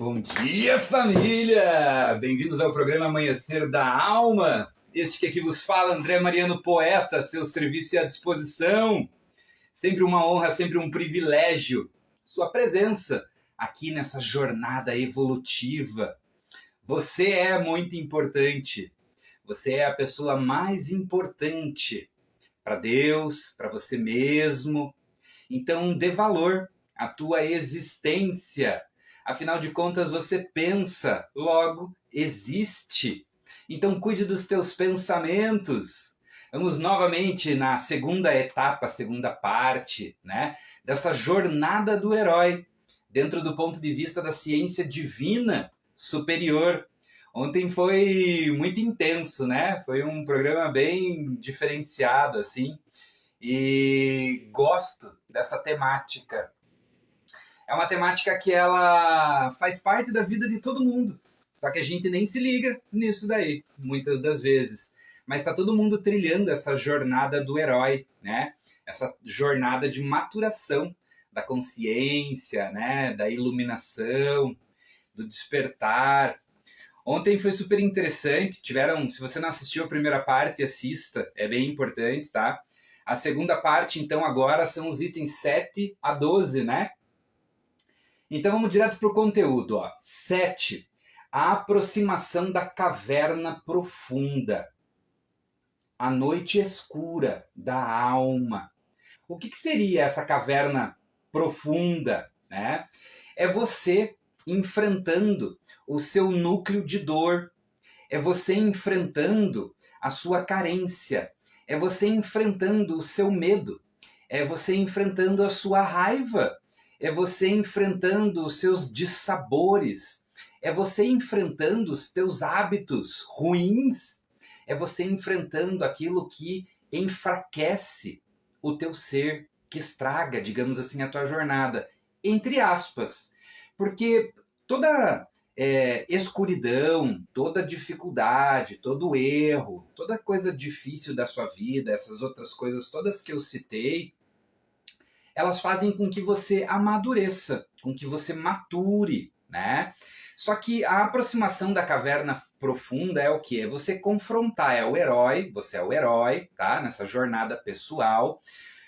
Bom dia, família! Bem-vindos ao programa Amanhecer da Alma. Este que aqui vos fala, André Mariano Poeta, seu serviço à disposição. Sempre uma honra, sempre um privilégio sua presença aqui nessa jornada evolutiva. Você é muito importante. Você é a pessoa mais importante para Deus, para você mesmo. Então, dê valor à tua existência. Afinal de contas, você pensa, logo existe. Então, cuide dos teus pensamentos. Vamos novamente na segunda etapa, segunda parte, né, dessa jornada do herói, dentro do ponto de vista da ciência divina superior. Ontem foi muito intenso, né? Foi um programa bem diferenciado, assim, e gosto dessa temática. É uma temática que ela faz parte da vida de todo mundo. Só que a gente nem se liga nisso daí, muitas das vezes. Mas está todo mundo trilhando essa jornada do herói, né? Essa jornada de maturação da consciência, né? Da iluminação, do despertar. Ontem foi super interessante. Se você não assistiu a primeira parte, assista. É bem importante, tá? A segunda parte, então, agora são os itens 7 a 12, né? Então vamos direto para o conteúdo. Ó. 7. A aproximação da caverna profunda. A noite escura da alma. O que seria essa caverna profunda? Né? É você enfrentando o seu núcleo de dor. É você enfrentando a sua carência. É você enfrentando o seu medo. É você enfrentando a sua raiva. É você enfrentando os seus dissabores. É você enfrentando os teus hábitos ruins. É você enfrentando aquilo que enfraquece o teu ser, que estraga, digamos assim, a tua jornada. Entre aspas. Porque toda escuridão, toda dificuldade, todo erro, toda coisa difícil da sua vida, essas outras coisas todas que eu citei, elas fazem com que você amadureça, com que você mature, né? Só que a aproximação da caverna profunda é o que? É você confrontar, você é o herói, tá? Nessa jornada pessoal.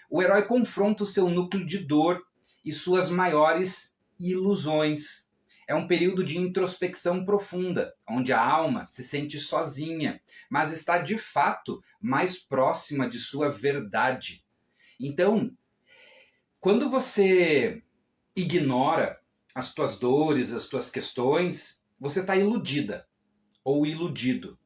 O herói confronta o seu núcleo de dor e suas maiores ilusões. É um período de introspecção profunda, onde a alma se sente sozinha, mas está de fato mais próxima de sua verdade. Então, quando você ignora as tuas dores, as tuas questões, você está iludida ou iludido.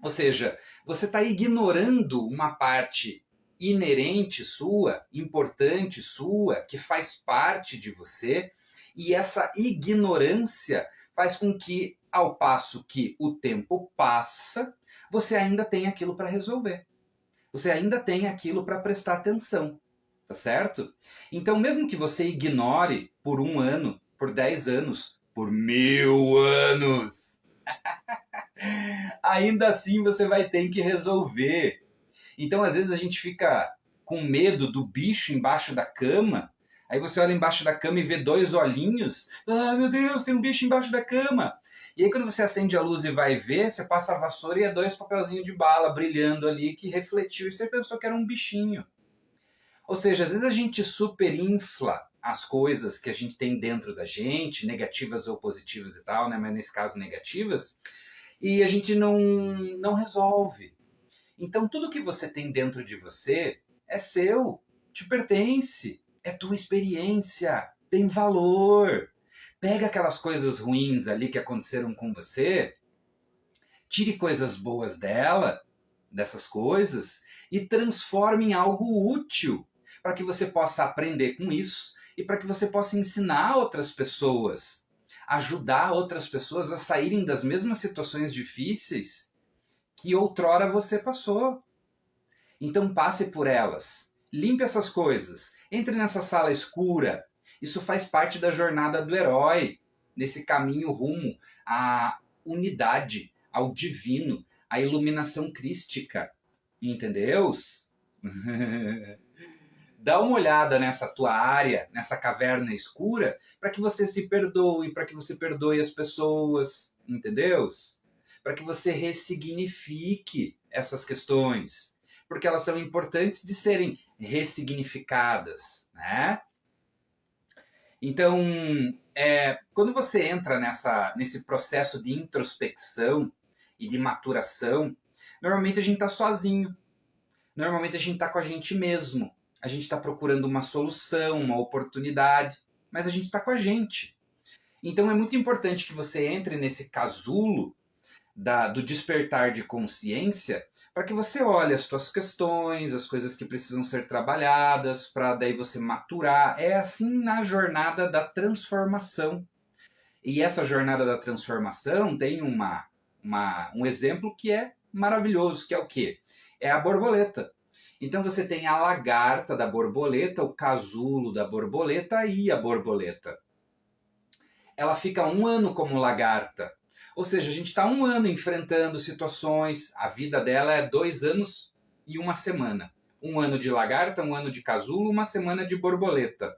Ou seja, você está ignorando uma parte inerente sua, importante sua, que faz parte de você, e essa ignorância faz com que, ao passo que o tempo passa, você ainda tem aquilo para resolver. Você ainda tem aquilo para prestar atenção. Tá certo? Então, mesmo que você ignore por 1 ano, por 10 anos, por 1000 anos, ainda assim você vai ter que resolver. Então, às vezes a gente fica com medo do bicho embaixo da cama, aí você olha embaixo da cama e vê 2 olhinhos. Ah, meu Deus, tem um bicho embaixo da cama. E aí quando você acende a luz e vai ver, você passa a vassoura e é 2 papelzinhos de bala brilhando ali que refletiu e você pensou que era um bichinho. Ou seja, às vezes a gente superinfla as coisas que a gente tem dentro da gente, negativas ou positivas e tal, né? Mas nesse caso negativas, e a gente não resolve. Então tudo que você tem dentro de você é seu, te pertence, é tua experiência, tem valor. Pega aquelas coisas ruins ali que aconteceram com você, tire coisas boas dessas coisas, e transforme em algo útil, para que você possa aprender com isso e para que você possa ensinar outras pessoas, ajudar outras pessoas a saírem das mesmas situações difíceis que outrora você passou. Então passe por elas, limpe essas coisas, entre nessa sala escura. Isso faz parte da jornada do herói, nesse caminho rumo à unidade, ao divino, à iluminação crística. Entendeu? Dá uma olhada nessa tua área, nessa caverna escura, para que você se perdoe, para que você perdoe as pessoas, entendeu? Para que você ressignifique essas questões, porque elas são importantes de serem ressignificadas, né? Então, quando você entra nesse processo de introspecção e de maturação, normalmente a gente está sozinho, normalmente a gente está com a gente mesmo, a gente está procurando uma solução, uma oportunidade, mas a gente está com a gente. Então é muito importante que você entre nesse casulo do despertar de consciência, para que você olhe as suas questões, as coisas que precisam ser trabalhadas, para daí você maturar. É assim na jornada da transformação. E essa jornada da transformação tem um exemplo que é maravilhoso, que é o quê? É a borboleta. Então você tem a lagarta da borboleta, o casulo da borboleta e a borboleta. Ela fica 1 ano como lagarta. Ou seja, a gente está 1 ano enfrentando situações, a vida dela é 2 anos e 1 semana. 1 ano de lagarta, 1 ano de casulo, 1 semana de borboleta.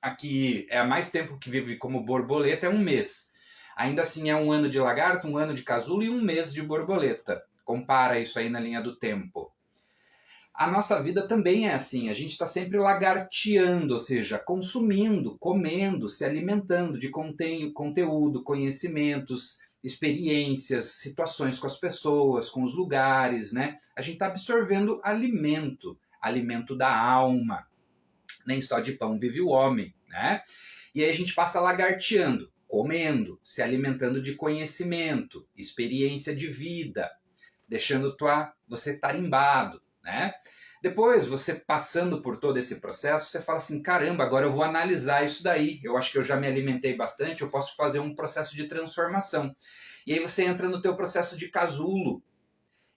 Aqui é mais tempo que vive como borboleta, é 1 mês. Ainda assim é 1 ano de lagarta, 1 ano de casulo e 1 mês de borboleta. Compara isso aí na linha do tempo. A nossa vida também é assim, a gente está sempre lagarteando, ou seja, consumindo, comendo, se alimentando de conteúdo, conhecimentos, experiências, situações com as pessoas, com os lugares, né? A gente está absorvendo alimento, alimento da alma. Nem só de pão vive o homem, né? E aí a gente passa lagarteando, comendo, se alimentando de conhecimento, experiência de vida, deixando você tarimbado, né? Depois, você passando por todo esse processo, você fala assim, caramba, agora eu vou analisar isso daí, eu acho que eu já me alimentei bastante, eu posso fazer um processo de transformação. E aí você entra no teu processo de casulo.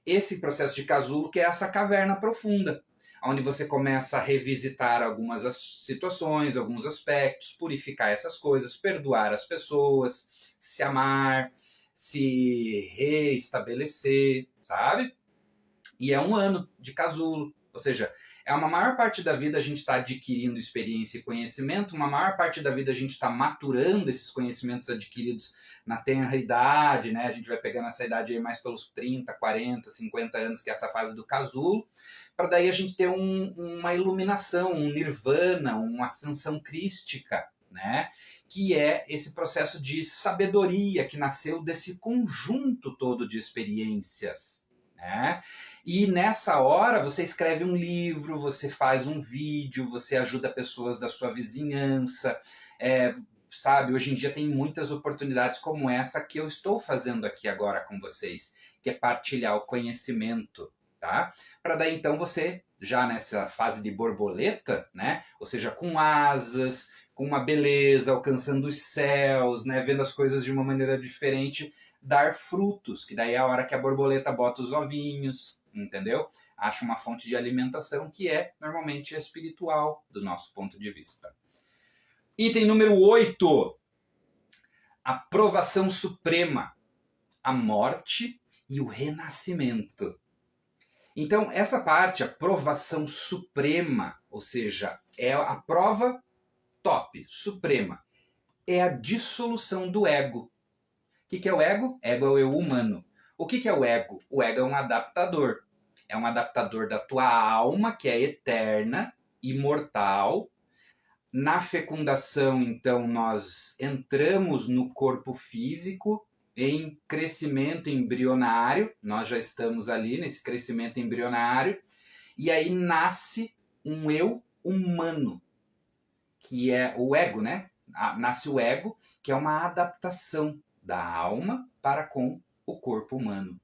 Esse processo de casulo que é essa caverna profunda, onde você começa a revisitar algumas situações, alguns aspectos, purificar essas coisas, perdoar as pessoas, se amar, se reestabelecer, sabe? E é 1 ano de casulo, ou seja, uma maior parte da vida a gente está adquirindo experiência e conhecimento, uma maior parte da vida a gente está maturando esses conhecimentos adquiridos na tenra idade, né? A gente vai pegando essa idade aí mais pelos 30, 40, 50 anos, que é essa fase do casulo, para daí a gente ter uma iluminação, um nirvana, uma ascensão crística, né? Que é esse processo de sabedoria que nasceu desse conjunto todo de experiências, né? E nessa hora você escreve um livro, você faz um vídeo, você ajuda pessoas da sua vizinhança, sabe? Hoje em dia tem muitas oportunidades como essa que eu estou fazendo aqui agora com vocês, que é partilhar o conhecimento, tá? Para daí então você, já nessa fase de borboleta, né? Ou seja, com asas, com uma beleza, alcançando os céus, né? Vendo as coisas de uma maneira diferente, dar frutos, que daí é a hora que a borboleta bota os ovinhos, entendeu? Acha uma fonte de alimentação que é normalmente espiritual do nosso ponto de vista. Item número 8. A provação suprema, a morte e o renascimento. Então, essa parte, a provação suprema, ou seja, é a prova top, suprema, é a dissolução do ego. O que é o ego? Ego é o eu humano. O que é o ego? O ego é um adaptador. É um adaptador da tua alma, que é eterna, imortal. Na fecundação, então, nós entramos no corpo físico em crescimento embrionário. Nós já estamos ali nesse crescimento embrionário. E aí nasce um eu humano, que é o ego, né? Nasce o ego, que é uma adaptação da alma para com o corpo humano.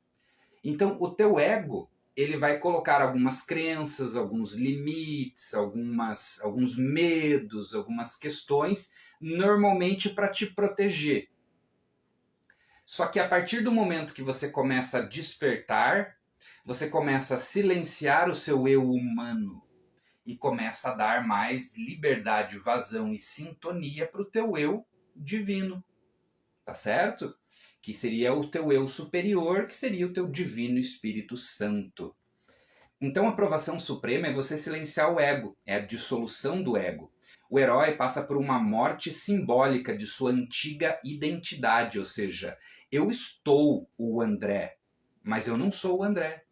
Então, o teu ego, ele vai colocar algumas crenças, alguns limites, alguns medos, algumas questões, normalmente para te proteger. Só que a partir do momento que você começa a despertar, você começa a silenciar o seu eu humano e começa a dar mais liberdade, vazão e sintonia para o teu eu divino. Tá certo? Que seria o teu eu superior, que seria o teu divino Espírito Santo. Então a aprovação suprema é você silenciar o ego, é a dissolução do ego. O herói passa por uma morte simbólica de sua antiga identidade, ou seja, eu estou o André, mas eu não sou o André.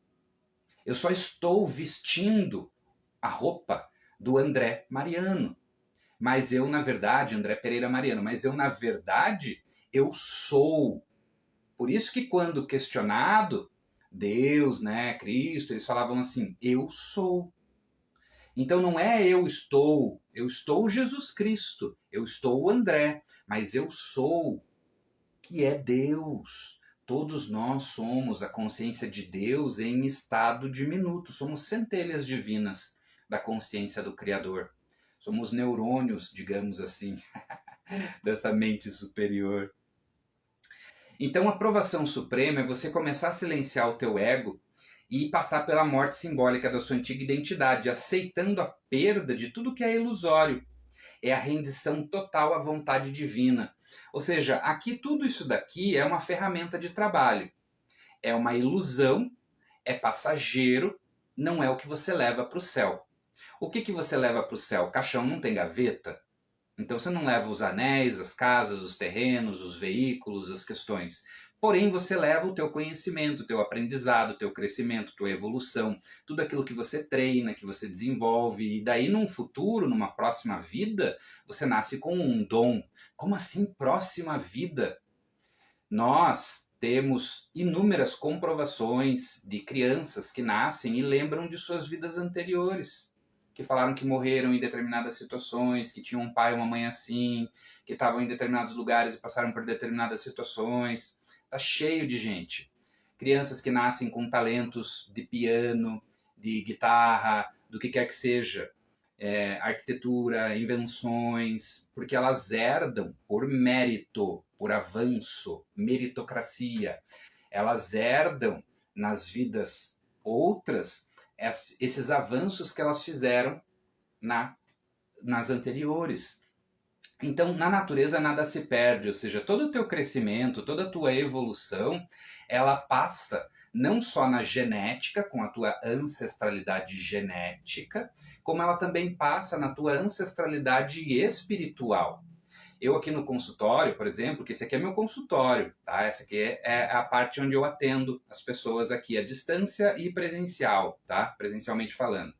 Eu só estou vestindo a roupa do André Mariano. Mas eu, na verdade, André Pereira Mariano, mas eu, na verdade, eu sou. Por isso que quando questionado, Deus, né, Cristo, eles falavam assim, eu sou. Então não é eu estou Jesus Cristo, eu estou o André, mas eu sou, que é Deus. Todos nós somos a consciência de Deus em estado diminuto, somos centelhas divinas da consciência do Criador. Somos neurônios, digamos assim, dessa mente superior. Então a aprovação suprema é você começar a silenciar o teu ego e passar pela morte simbólica da sua antiga identidade, aceitando a perda de tudo que é ilusório. É a rendição total à vontade divina. Ou seja, aqui tudo isso daqui é uma ferramenta de trabalho. É uma ilusão, é passageiro, não é o que você leva para o céu. O que você leva para o céu? O caixão não tem gaveta? Então você não leva os anéis, as casas, os terrenos, os veículos, as questões. Porém, você leva o teu conhecimento, o teu aprendizado, o teu crescimento, tua evolução, tudo aquilo que você treina, que você desenvolve. E daí, num futuro, numa próxima vida, você nasce com um dom. Como assim próxima vida? Nós temos inúmeras comprovações de crianças que nascem e lembram de suas vidas anteriores, que falaram que morreram em determinadas situações, que tinham um pai ou uma mãe assim, que estavam em determinados lugares e passaram por determinadas situações. Tá cheio de gente. Crianças que nascem com talentos de piano, de guitarra, do que quer que seja, arquitetura, invenções, porque elas herdam por mérito, por avanço, meritocracia. Elas herdam nas vidas outras esses avanços que elas fizeram nas anteriores. Então, na natureza nada se perde, ou seja, todo o teu crescimento, toda a tua evolução, ela passa não só na genética, com a tua ancestralidade genética, como ela também passa na tua ancestralidade espiritual. Eu aqui no consultório, por exemplo, que esse aqui é meu consultório, tá? Essa aqui é a parte onde eu atendo as pessoas aqui, à distância e presencial, tá? Presencialmente falando.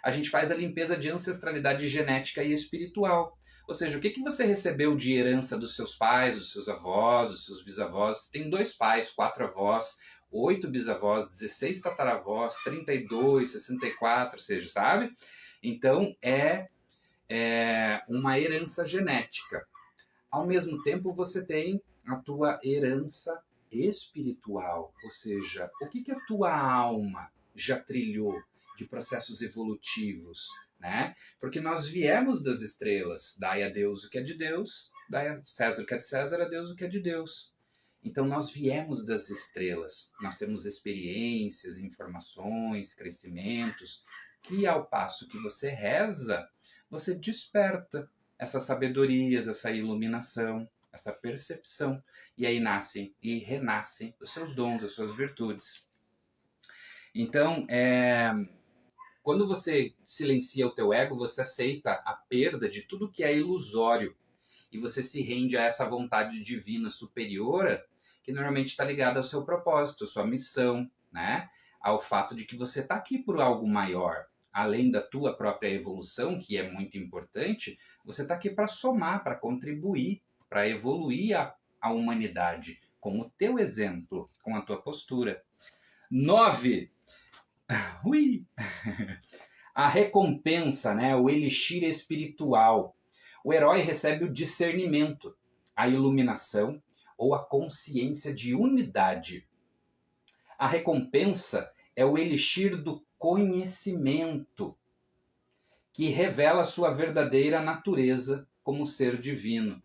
A gente faz a limpeza de ancestralidade genética e espiritual. Ou seja, o que você recebeu de herança dos seus pais, dos seus avós, dos seus bisavós? Tem 2 pais, 4 avós, 8 bisavós, 16 tataravós, 32, 64, ou seja, sabe? Então, é uma herança genética. Ao mesmo tempo, você tem a tua herança espiritual, ou seja, o que a tua alma já trilhou de processos evolutivos, né? Porque nós viemos das estrelas, dai a Deus o que é de Deus, dai a César o que é de César, a Deus o que é de Deus. Então nós viemos das estrelas, nós temos experiências, informações, crescimentos, que ao passo que você reza, você desperta essas sabedorias, essa iluminação, essa percepção, e aí nascem e renascem os seus dons, as suas virtudes. Então, quando você silencia o teu ego, você aceita a perda de tudo que é ilusório e você se rende a essa vontade divina superior que normalmente está ligada ao seu propósito, à sua missão, né? Ao fato de que você está aqui por algo maior. Além da tua própria evolução, que é muito importante, você está aqui para somar, para contribuir, para evoluir a humanidade, com o teu exemplo, com a tua postura. 9. Ui! A recompensa, né? O elixir espiritual. O herói recebe o discernimento, a iluminação ou a consciência de unidade. A recompensa é o elixir do conhecimento, que revela sua verdadeira natureza como ser divino.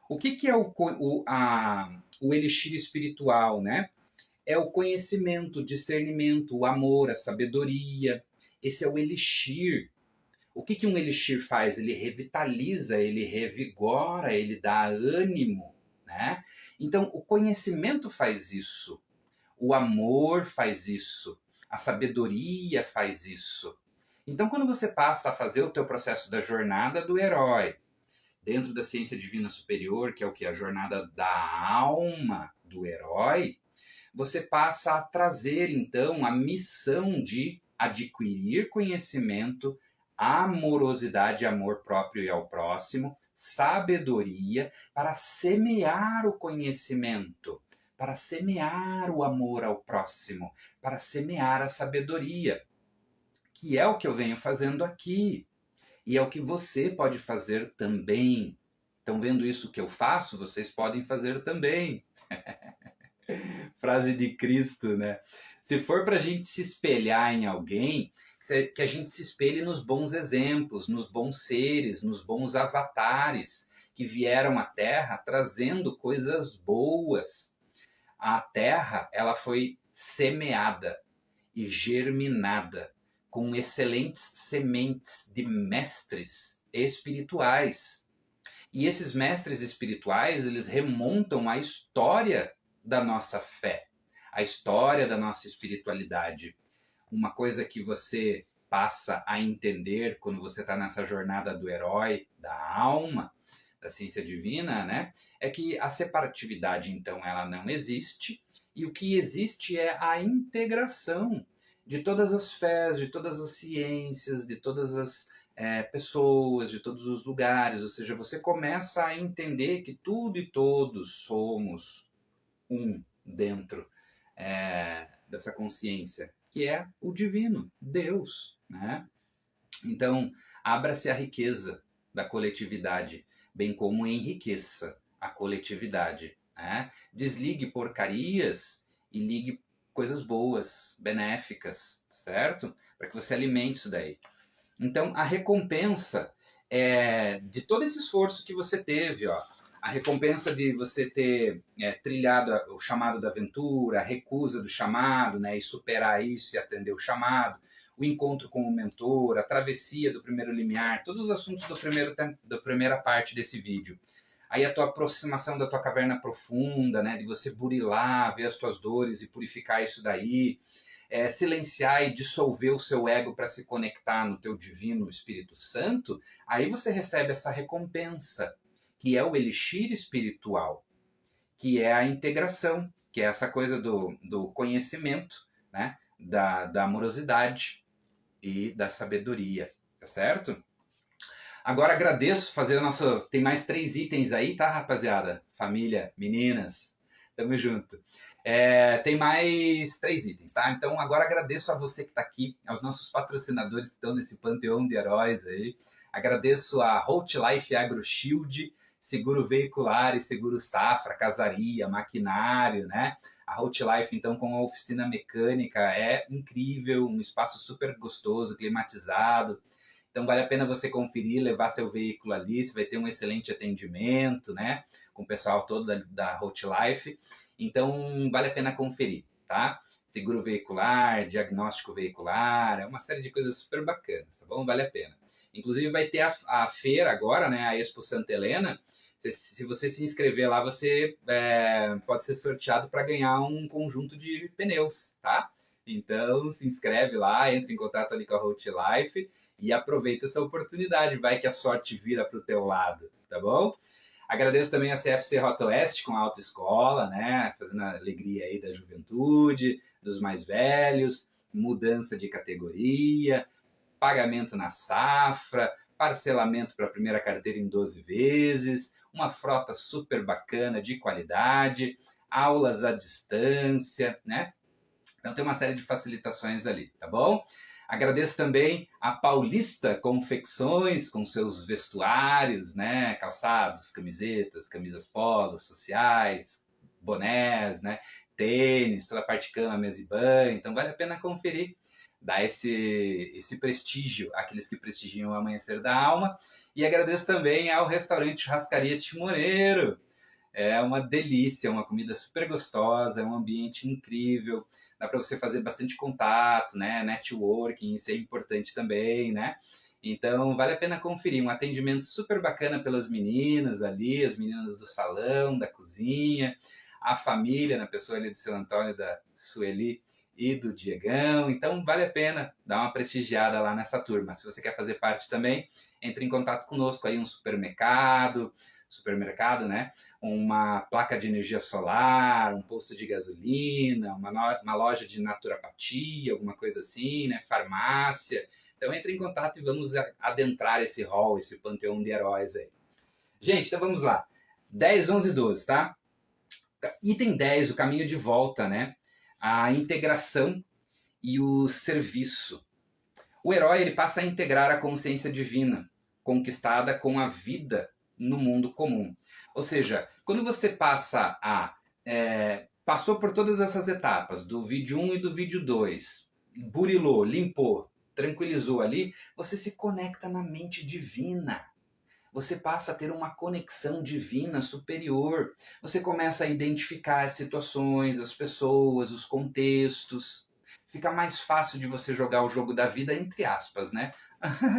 O que é o elixir espiritual, né? É o conhecimento, o discernimento, o amor, a sabedoria. Esse é o elixir. O que um elixir faz? Ele revitaliza, ele revigora, ele dá ânimo, né? Então, o conhecimento faz isso. O amor faz isso. A sabedoria faz isso. Então, quando você passa a fazer o teu processo da jornada do herói, dentro da ciência divina superior, que é o que? A jornada da alma do herói, você passa a trazer, então, a missão de adquirir conhecimento, amorosidade, amor próprio e ao próximo, sabedoria, para semear o conhecimento, para semear o amor ao próximo, para semear a sabedoria, que é o que eu venho fazendo aqui. E é o que você pode fazer também. Estão vendo isso que eu faço? Vocês podem fazer também. Frase de Cristo, né? Se for para a gente se espelhar em alguém, que a gente se espelhe nos bons exemplos, nos bons seres, nos bons avatares que vieram à Terra trazendo coisas boas. A Terra, ela foi semeada e germinada com excelentes sementes de mestres espirituais. E esses mestres espirituais, eles remontam à história da nossa fé, à história da nossa espiritualidade. Uma coisa que você passa a entender quando você está nessa jornada do herói, da alma, da ciência divina, né? É que a separatividade, então, ela não existe, e o que existe é a integração de todas as fés, de todas as ciências, de todas as pessoas, de todos os lugares. Ou seja, você começa a entender que tudo e todos somos um dentro dessa consciência, que é o divino, Deus, né? Então, abra-se a riqueza da coletividade, bem como enriqueça a coletividade, né? Desligue porcarias e ligue coisas boas, benéficas, certo? Para que você alimente isso daí. Então, a recompensa de todo esse esforço que você teve, ó, a recompensa de você ter trilhado o chamado da aventura, a recusa do chamado, né, e superar isso e atender o chamado, o encontro com o mentor, a travessia do primeiro limiar, todos os assuntos da primeira parte desse vídeo. Aí a tua aproximação da tua caverna profunda, né, de você burilar, ver as tuas dores e purificar isso daí, silenciar e dissolver o seu ego para se conectar no teu divino Espírito Santo, aí você recebe essa recompensa, que é o elixir espiritual, que é a integração, que é essa coisa do conhecimento, né, da amorosidade e da sabedoria, tá certo? Agora agradeço fazer o nosso... Tem mais 3 itens aí, tá, rapaziada? Família, meninas, tamo junto. Tem mais 3 itens, tá? Então agora agradeço a você que está aqui, aos nossos patrocinadores que estão nesse panteão de heróis aí. Agradeço a Holt Life AgroShield, seguro veicular e seguro safra, casaria, maquinário, né? A Holt Life, então, com a oficina mecânica, é incrível, um espaço super gostoso, climatizado. Então vale a pena você conferir, levar seu veículo ali, você vai ter um excelente atendimento, né? Com o pessoal todo da Holt Life. Então vale a pena conferir, tá? Seguro veicular, diagnóstico veicular, é uma série de coisas super bacanas, tá bom? Vale a pena. Inclusive vai ter a feira agora, né? A Expo Santa Helena. Se você se inscrever lá, você pode ser sorteado para ganhar um conjunto de pneus, tá? Então se inscreve lá, entra em contato ali com a Holt Life e aproveita essa oportunidade, vai que a sorte vira para o teu lado, tá bom? Agradeço também a CFC Rota Oeste com a autoescola, né? Fazendo a alegria aí da juventude, dos mais velhos, mudança de categoria, pagamento na safra, parcelamento para a primeira carteira em 12 vezes, uma frota super bacana, de qualidade, aulas à distância, né? Então tem uma série de facilitações ali, tá bom? Agradeço também a Paulista Confecções com seus vestuários, né? Calçados, camisetas, camisas polos, sociais, bonés, né? Tênis, toda a parte de cama, mesa e banho. Então vale a pena conferir, dar esse prestígio àqueles que prestigiam o Amanhecer da Alma. E agradeço também ao restaurante Churrascaria Timoneiro. É uma delícia, uma comida super gostosa, é um ambiente incrível, dá para você fazer bastante contato, né? Networking, isso é importante também, né? Então vale a pena conferir, um atendimento super bacana pelas meninas ali, as meninas do salão, da cozinha, a família, na pessoa ali do seu Antônio, da Sueli e do Diegão. Então vale a pena dar uma prestigiada lá nessa turma. Se você quer fazer parte também, entre em contato conosco aí, um supermercado, né? Uma placa de energia solar, um posto de gasolina, uma loja de naturopatia, alguma coisa assim, né? Farmácia. Então entre em contato e vamos adentrar esse hall, esse panteão de heróis aí. Gente, então vamos lá. 10, 11 e 12, tá? Item 10, o caminho de volta, né? A integração e o serviço. O herói ele passa a integrar a consciência divina, conquistada com a vida no mundo comum. Ou seja, quando você passa passou por todas essas etapas, do vídeo 1 e do vídeo 2, burilou, limpou, tranquilizou ali, você se conecta na mente divina. Você passa a ter uma conexão divina superior. Você começa a identificar as situações, as pessoas, os contextos. Fica mais fácil de você jogar o jogo da vida, entre aspas, né?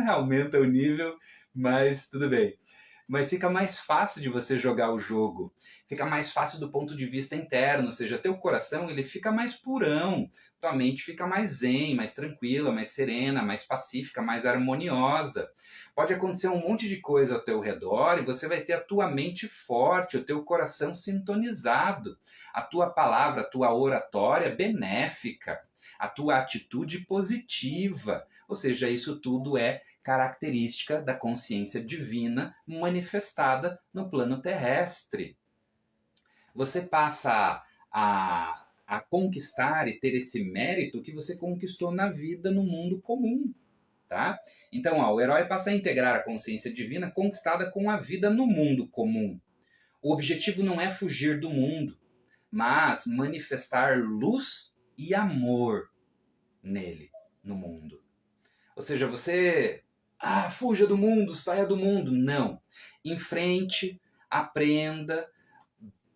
Aumenta o nível, mas tudo bem. Mas fica mais fácil de você jogar o jogo. Fica mais fácil do ponto de vista interno, ou seja, teu coração ele fica mais purão, tua mente fica mais zen, mais tranquila, mais serena, mais pacífica, mais harmoniosa. Pode acontecer um monte de coisa ao teu redor e você vai ter a tua mente forte, o teu coração sintonizado, a tua palavra, a tua oratória benéfica, a tua atitude positiva. Ou seja, isso tudo é característica da consciência divina manifestada no plano terrestre. Você passa a conquistar e ter esse mérito que você conquistou na vida no mundo comum. Tá? Então, o herói passa a integrar a consciência divina conquistada com a vida no mundo comum. O objetivo não é fugir do mundo, mas manifestar luz e amor nele, no mundo. Ou seja, você fuja do mundo, saia do mundo. Não. Enfrente, aprenda,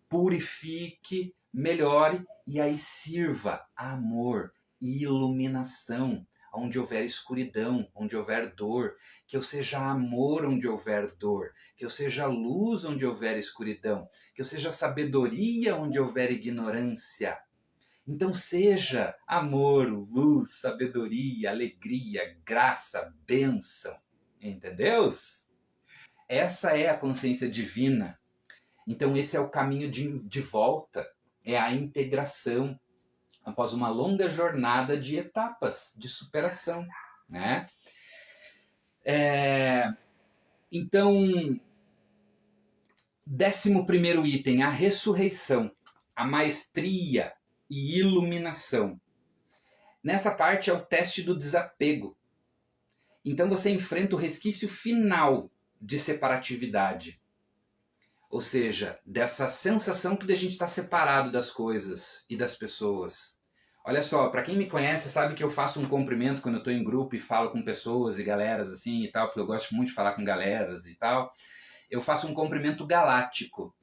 purifique, melhore e aí sirva amor e iluminação onde houver escuridão, onde houver dor, que eu seja amor onde houver dor, que eu seja luz onde houver escuridão, que eu seja sabedoria onde houver ignorância. Então seja amor, luz, sabedoria, alegria, graça, bênção. Entendeu? Essa é a consciência divina. Então esse é o caminho de volta, é a integração após uma longa jornada de etapas de superação, né? Então, 11º item, a ressurreição, a maestria e iluminação. Nessa parte é o teste do desapego. Então você enfrenta o resquício final de separatividade. Ou seja, dessa sensação que a gente está separado das coisas e das pessoas. Olha só, para quem me conhece sabe que eu faço um cumprimento quando eu estou em grupo e falo com pessoas e galeras assim e tal, porque eu gosto muito de falar com galeras e tal. Eu faço um cumprimento galáctico.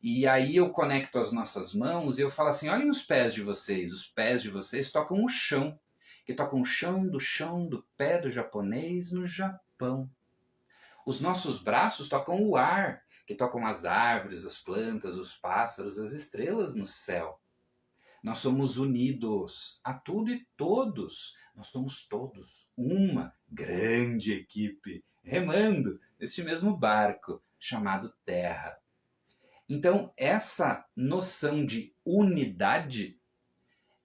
E aí eu conecto as nossas mãos e eu falo assim, olhem os pés de vocês. Os pés de vocês tocam o chão. Que tocam o chão do pé do japonês no Japão. Os nossos braços tocam o ar, que tocam as árvores, as plantas, os pássaros, as estrelas no céu. Nós somos unidos a tudo e todos. Nós somos todos uma grande equipe, remando neste mesmo barco chamado Terra. Então, essa noção de unidade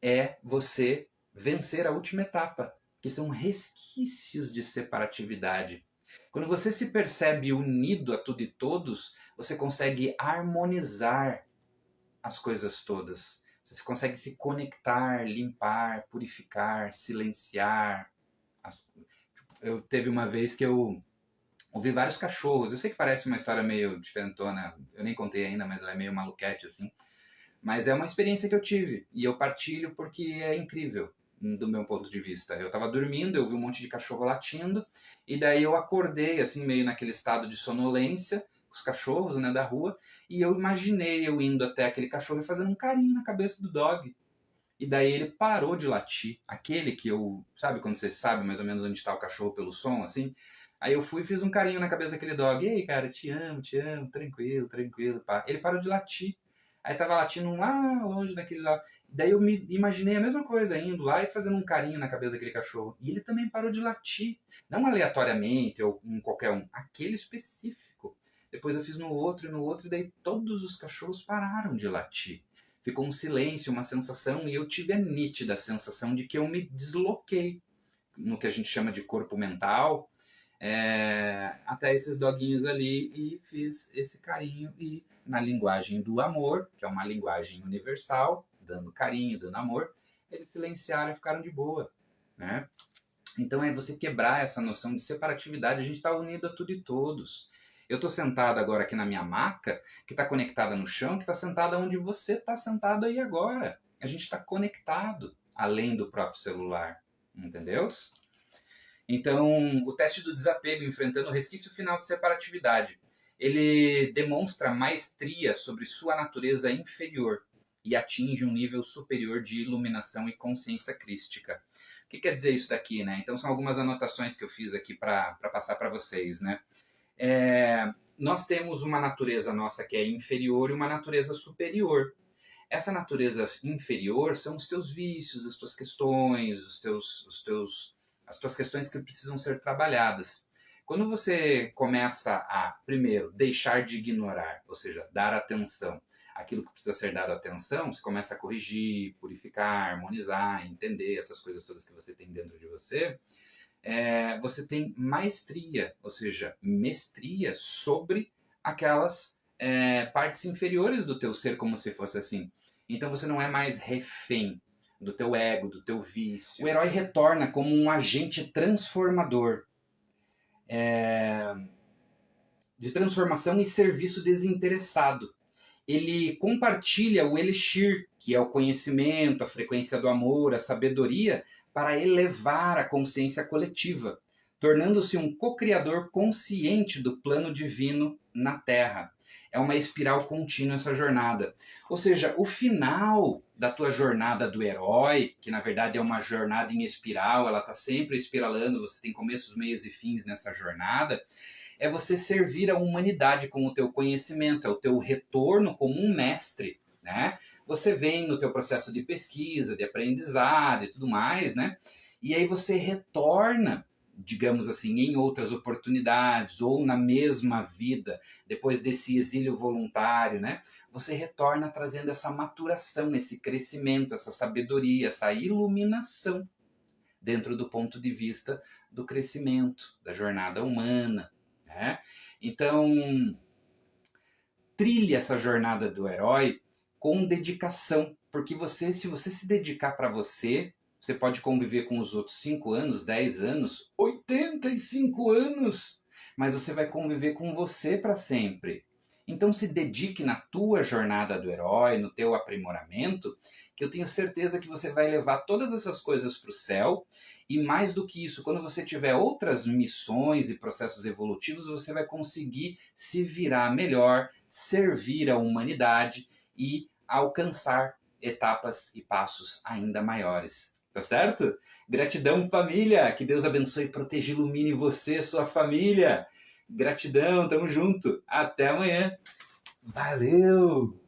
é você vencer a última etapa, que são resquícios de separatividade. Quando você se percebe unido a tudo e todos, você consegue harmonizar as coisas todas. Você consegue se conectar, limpar, purificar, silenciar. Eu teve uma vez que eu ouvi vários cachorros. Eu sei que parece uma história meio diferentona, eu nem contei ainda, mas ela é meio maluquete assim. Mas é uma experiência que eu tive e eu partilho porque é incrível do meu ponto de vista. Eu estava dormindo, eu vi um monte de cachorro latindo e daí eu acordei assim meio naquele estado de sonolência, os cachorros, né, da rua, e eu imaginei eu indo até aquele cachorro e fazendo um carinho na cabeça do dog. E daí ele parou de latir, aquele que eu, sabe quando você sabe mais ou menos onde está o cachorro pelo som, assim? Aí eu fui e fiz um carinho na cabeça daquele dog. Ei, cara, te amo, tranquilo, pá. Ele parou de latir. Aí tava latindo lá longe daquele lá. Daí eu me imaginei a mesma coisa, indo lá e fazendo um carinho na cabeça daquele cachorro. E ele também parou de latir. Não aleatoriamente ou em qualquer um, aquele específico. Depois eu fiz no outro, e daí todos os cachorros pararam de latir. Ficou um silêncio, uma sensação, e eu tive a nítida sensação de que eu me desloquei no que a gente chama de corpo mental, até esses doguinhos ali, e fiz esse carinho, e na linguagem do amor, que é uma linguagem universal, dando carinho, dando amor, eles silenciaram e ficaram de boa, né? Então é você quebrar essa noção de separatividade. A gente está unido a tudo e todos. Eu estou sentado agora aqui na minha maca, que está conectada no chão, que está sentada onde você está sentado aí agora. A gente está conectado, além do próprio celular, entendeu? Então, o teste do desapego, enfrentando o resquício final de separatividade, ele demonstra maestria sobre sua natureza inferior e atinge um nível superior de iluminação e consciência crística. O que quer dizer isso daqui, né? Então, são algumas anotações que eu fiz aqui para passar para vocês, né? Nós temos uma natureza nossa que é inferior e uma natureza superior. Essa natureza inferior são os teus vícios, as tuas questões, as tuas questões que precisam ser trabalhadas. Quando você começa a, primeiro, deixar de ignorar, ou seja, dar atenção àquilo que precisa ser dado atenção, você começa a corrigir, purificar, harmonizar, entender essas coisas todas que você tem dentro de você, você tem maestria, ou seja, mestria sobre aquelas partes inferiores do teu ser, como se fosse assim. Então você não é mais refém do teu ego, do teu vício. O herói retorna como um agente transformador, de transformação e serviço desinteressado. Ele compartilha o elixir, que é o conhecimento, a frequência do amor, a sabedoria, para elevar a consciência coletiva, tornando-se um co-criador consciente do plano divino na Terra. É uma espiral contínua essa jornada. Ou seja, o final da tua jornada do herói, que na verdade é uma jornada em espiral, ela está sempre espiralando, você tem começos, meios e fins nessa jornada, é você servir a humanidade com o teu conhecimento, é o teu retorno como um mestre, né? Você vem no teu processo de pesquisa, de aprendizado e tudo mais, né? E aí você retorna, digamos assim, em outras oportunidades ou na mesma vida, depois desse exílio voluntário, né? Você retorna trazendo essa maturação, esse crescimento, essa sabedoria, essa iluminação dentro do ponto de vista do crescimento, da jornada humana, né? Então, trilhe essa jornada do herói com dedicação, porque se você se dedicar para você, você pode conviver com os outros 5 anos, 10 anos, 85 anos, mas você vai conviver com você para sempre. Então se dedique na tua jornada do herói, no teu aprimoramento, que eu tenho certeza que você vai levar todas essas coisas para o céu, e mais do que isso, quando você tiver outras missões e processos evolutivos, você vai conseguir se virar melhor, servir a humanidade e alcançar etapas e passos ainda maiores. Tá certo? Gratidão, família! Que Deus abençoe, proteja e ilumine você, sua família! Gratidão, tamo junto! Até amanhã! Valeu!